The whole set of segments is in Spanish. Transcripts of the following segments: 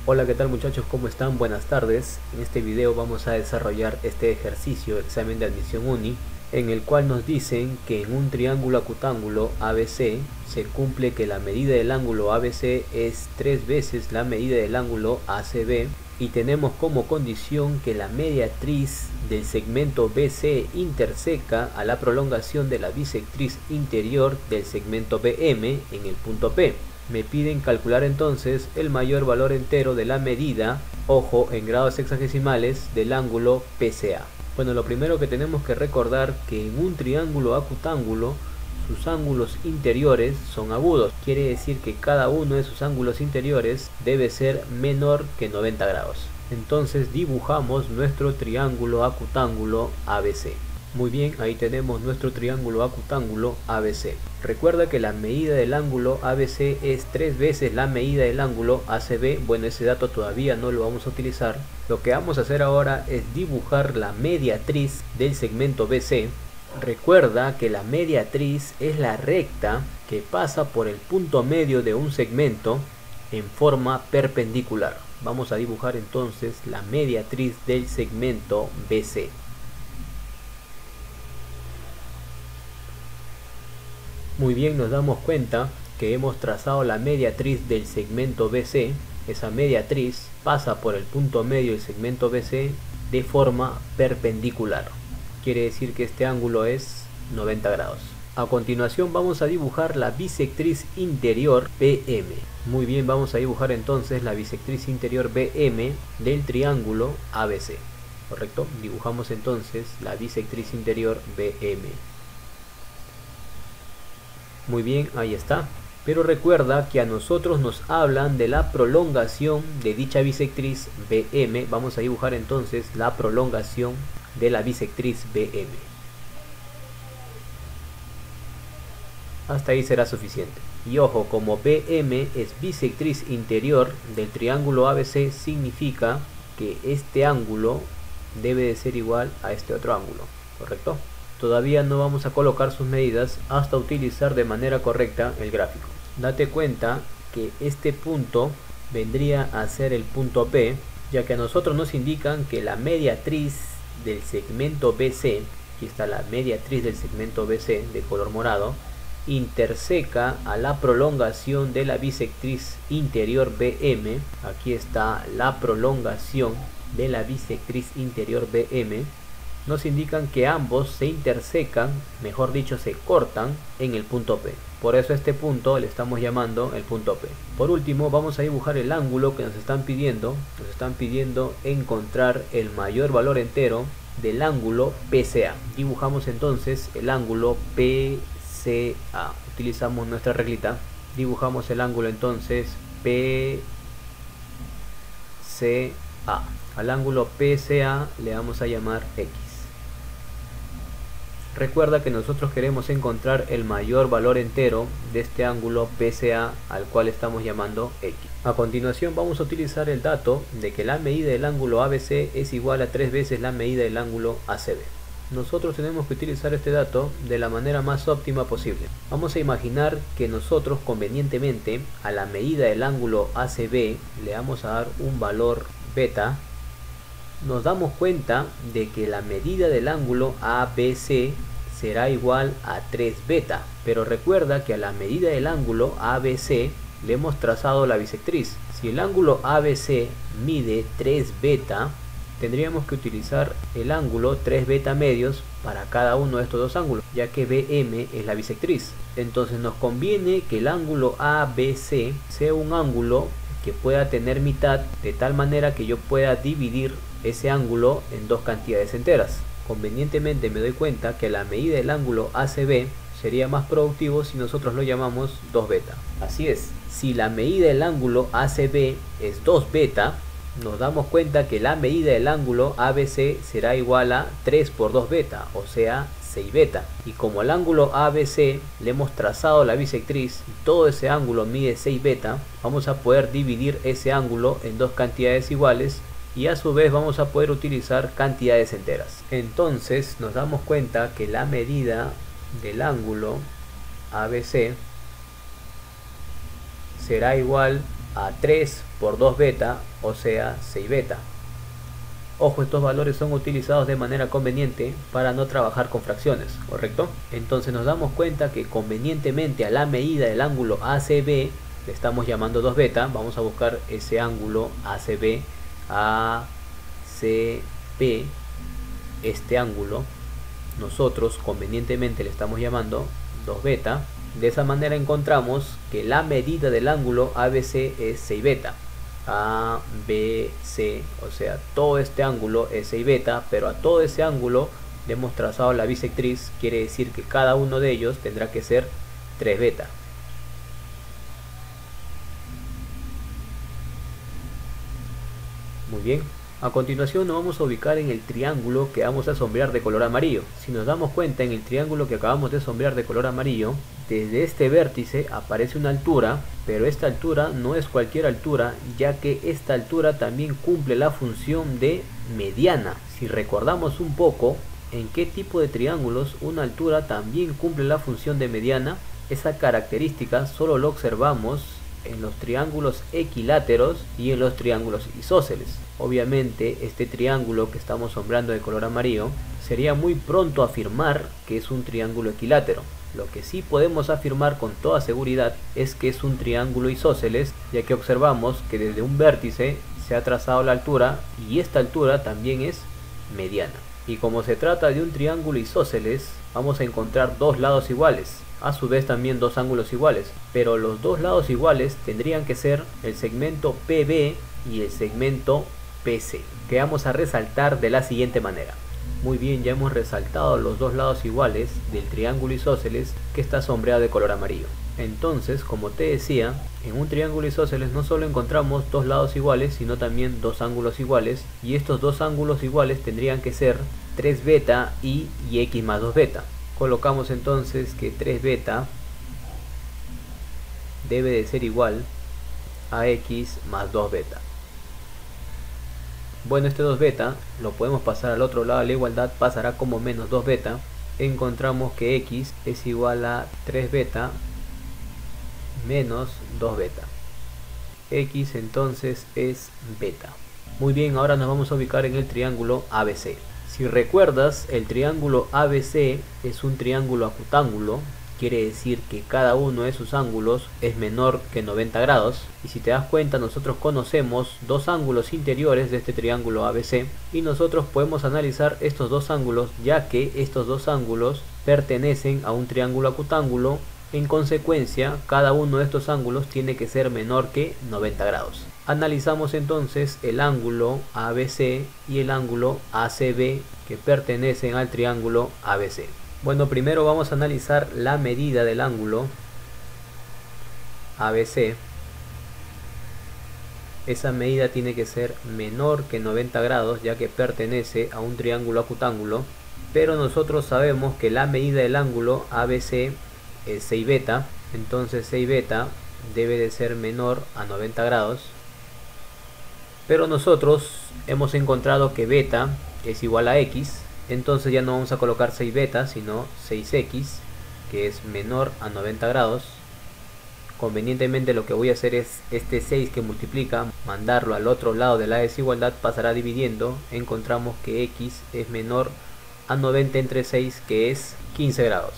Hola, ¿qué tal muchachos? ¿Cómo están? Buenas tardes. En este video vamos a desarrollar este ejercicio, examen de admisión uni, en el cual nos dicen que en un triángulo acutángulo ABC se cumple que la medida del ángulo ABC es 3 veces la medida del ángulo ACB y tenemos como condición que la mediatriz del segmento BC interseca a la prolongación de la bisectriz interior del segmento BM en el punto P. Me piden calcular entonces el mayor valor entero de la medida, ojo, en grados sexagesimales, del ángulo PCA. Bueno, lo primero que tenemos que recordar que en un triángulo acutángulo sus ángulos interiores son agudos. Quiere decir que cada uno de sus ángulos interiores debe ser menor que 90 grados. Entonces dibujamos nuestro triángulo acutángulo ABC. Muy bien, ahí tenemos nuestro triángulo acutángulo ABC. Recuerda que la medida del ángulo ABC es 3 veces la medida del ángulo ACB. Bueno, ese dato todavía no lo vamos a utilizar. Lo que vamos a hacer ahora es dibujar la mediatriz del segmento BC. Recuerda que la mediatriz es la recta que pasa por el punto medio de un segmento en forma perpendicular. Vamos a dibujar entonces la mediatriz del segmento BC. Muy bien, nos damos cuenta que hemos trazado la mediatriz del segmento BC. Esa mediatriz pasa por el punto medio del segmento BC de forma perpendicular. Quiere decir que este ángulo es 90 grados. A continuación vamos a dibujar la bisectriz interior BM. Muy bien, vamos a dibujar entonces la bisectriz interior BM del triángulo ABC. ¿Correcto? Dibujamos entonces la bisectriz interior BM. Muy bien, ahí está. Pero recuerda que a nosotros nos hablan de la prolongación de dicha bisectriz BM. Vamos a dibujar entonces la prolongación de la bisectriz BM. Hasta ahí será suficiente. Y ojo, como BM es bisectriz interior del triángulo ABC, significa que este ángulo debe de ser igual a este otro ángulo, ¿correcto? Todavía no vamos a colocar sus medidas hasta utilizar de manera correcta el gráfico. Date cuenta que este punto vendría a ser el punto P, ya que a nosotros nos indican que la mediatriz del segmento BC, aquí está la mediatriz del segmento BC de color morado, interseca a la prolongación de la bisectriz interior BM. Aquí está la prolongación de la bisectriz interior BM. Nos indican que ambos se intersecan, mejor dicho se cortan en el punto P. Por eso a este punto le estamos llamando el punto P. Por último vamos a dibujar el ángulo que nos están pidiendo. Nos están pidiendo encontrar el mayor valor entero del ángulo PCA. Dibujamos entonces el ángulo PCA. Utilizamos nuestra reglita. Dibujamos el ángulo entonces PCA. Al ángulo PCA le vamos a llamar X. Recuerda que nosotros queremos encontrar el mayor valor entero de este ángulo PCA al cual estamos llamando X. A continuación vamos a utilizar el dato de que la medida del ángulo ABC es igual a 3 veces la medida del ángulo ACB. Nosotros tenemos que utilizar este dato de la manera más óptima posible. Vamos a imaginar que nosotros convenientemente a la medida del ángulo ACB le vamos a dar un valor beta. Nos damos cuenta de que la medida del ángulo ABC será igual a 3 beta, pero recuerda que a la medida del ángulo ABC le hemos trazado la bisectriz. Si el ángulo ABC mide 3 beta, tendríamos que utilizar el ángulo 3 beta medios para cada uno de estos dos ángulos, ya que BM es la bisectriz. Entonces nos conviene que el ángulo ABC sea un ángulo que pueda tener mitad, de tal manera que yo pueda dividir ese ángulo en dos cantidades enteras. Convenientemente me doy cuenta que la medida del ángulo ACB sería más productivo si nosotros lo llamamos 2 beta. Así es, si la medida del ángulo ACB es 2 beta, nos damos cuenta que la medida del ángulo ABC será igual a 3 por 2 beta, o sea 6 beta. Y como al ángulo ABC le hemos trazado la bisectriz y todo ese ángulo mide 6 beta, vamos a poder dividir ese ángulo en dos cantidades iguales y a su vez vamos a poder utilizar cantidades enteras. Entonces nos damos cuenta que la medida del ángulo ABC será igual a 3 por 2 beta, o sea 6 beta. Ojo, estos valores son utilizados de manera conveniente para no trabajar con fracciones, ¿correcto? Entonces nos damos cuenta que convenientemente a la medida del ángulo ACB le estamos llamando 2 beta. Vamos a buscar ese ángulo ACB, este ángulo nosotros convenientemente le estamos llamando 2 beta. De esa manera encontramos que la medida del ángulo ABC es 6 beta. ABC, o sea, todo este ángulo es 6 beta, pero a todo ese ángulo le hemos trazado la bisectriz, quiere decir que cada uno de ellos tendrá que ser 3 beta. Muy bien. A continuación nos vamos a ubicar en el triángulo que vamos a sombrear de color amarillo. Si nos damos cuenta, en el triángulo que acabamos de sombrear de color amarillo, desde este vértice aparece una altura, pero esta altura no es cualquier altura, ya que esta altura también cumple la función de mediana. Si recordamos un poco en qué tipo de triángulos una altura también cumple la función de mediana, esa característica solo lo observamos en los triángulos equiláteros y en los triángulos isósceles. Obviamente este triángulo que estamos sombreando de color amarillo sería muy pronto afirmar que es un triángulo equilátero. Lo que sí podemos afirmar con toda seguridad es que es un triángulo isósceles, ya que observamos que desde un vértice se ha trazado la altura y esta altura también es mediana. Y como se trata de un triángulo isósceles, vamos a encontrar dos lados iguales, a su vez también dos ángulos iguales, pero los dos lados iguales tendrían que ser el segmento PB y el segmento PC, que vamos a resaltar de la siguiente manera. Muy bien, ya hemos resaltado los dos lados iguales del triángulo isósceles que está sombreado de color amarillo. Entonces, como te decía, en un triángulo isósceles no solo encontramos dos lados iguales, sino también dos ángulos iguales, y estos dos ángulos iguales tendrían que ser 3 beta y x más 2 beta. Colocamos entonces que 3 beta debe de ser igual a x más 2 beta. Bueno, este 2 beta lo podemos pasar al otro lado de la igualdad, pasará como menos 2 beta. Encontramos que x es igual a 3 beta menos 2 beta. X entonces es beta. Muy bien, ahora nos vamos a ubicar en el triángulo ABC. Si recuerdas, el triángulo ABC es un triángulo acutángulo, quiere decir que cada uno de sus ángulos es menor que 90 grados. Y si te das cuenta, nosotros conocemos dos ángulos interiores de este triángulo ABC y nosotros podemos analizar estos dos ángulos, ya que estos dos ángulos pertenecen a un triángulo acutángulo. En consecuencia, cada uno de estos ángulos tiene que ser menor que 90 grados. Analizamos entonces el ángulo ABC y el ángulo ACB que pertenecen al triángulo ABC. Bueno, primero vamos a analizar la medida del ángulo ABC. Esa medida tiene que ser menor que 90 grados, ya que pertenece a un triángulo acutángulo, pero nosotros sabemos que la medida del ángulo ABC es 6 beta, entonces 6 beta debe de ser menor a 90 grados, pero nosotros hemos encontrado que beta es igual a x, entonces ya no vamos a colocar 6 beta sino 6x, que es menor a 90 grados. Convenientemente lo que voy a hacer es este 6 que multiplica, mandarlo al otro lado de la desigualdad, pasará dividiendo. Encontramos que x es menor a 90 entre 6, que es 15 grados.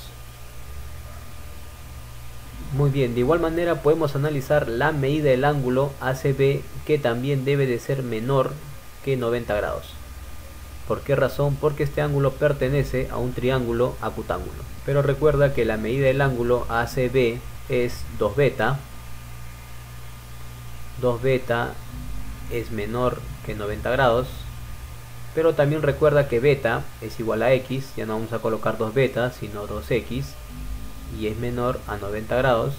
Muy bien, de igual manera podemos analizar la medida del ángulo ACB, que también debe de ser menor que 90 grados. ¿Por qué razón? Porque este ángulo pertenece a un triángulo acutángulo. Pero recuerda que la medida del ángulo ACB es 2 beta. 2 beta es menor que 90 grados. Pero también recuerda que beta es igual a x, ya no vamos a colocar 2 beta sino 2x, y es menor a 90 grados.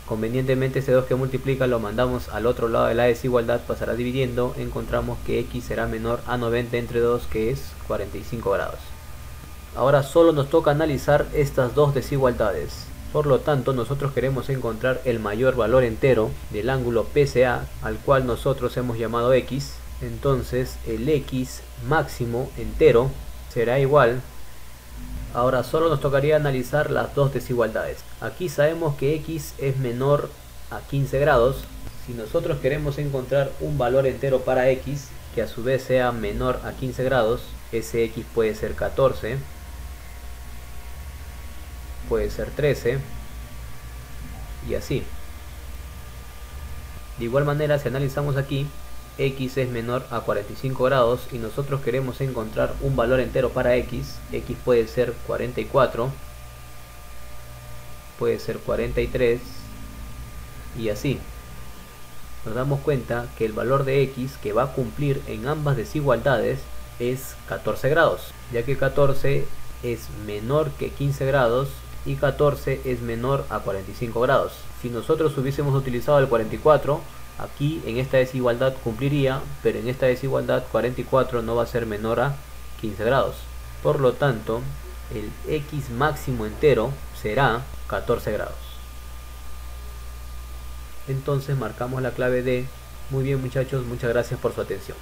Convenientemente este 2 que multiplica lo mandamos al otro lado de la desigualdad, pasará dividiendo. Encontramos que x será menor a 90 entre 2, que es 45 grados. Ahora solo nos toca analizar estas dos desigualdades. Por lo tanto, nosotros queremos encontrar el mayor valor entero del ángulo PCA, al cual nosotros hemos llamado x. Entonces el x máximo entero será igual. Ahora solo nos tocaría analizar las dos desigualdades. Aquí sabemos que x es menor a 15 grados. Si nosotros queremos encontrar un valor entero para x que a su vez sea menor a 15 grados, ese x puede ser 14, puede ser 13 y así. De igual manera, si analizamos aquí, x es menor a 45 grados y nosotros queremos encontrar un valor entero para x puede ser 44, puede ser 43 y así. Nos damos cuenta que el valor de x que va a cumplir en ambas desigualdades es 14 grados, ya que 14 es menor que 15 grados y 14 es menor a 45 grados. Si nosotros hubiésemos utilizado el 44, aquí en esta desigualdad cumpliría, pero en esta desigualdad 44 no va a ser menor a 15 grados. Por lo tanto, el x máximo entero será 14 grados. Entonces marcamos la clave D. Muy bien muchachos, muchas gracias por su atención.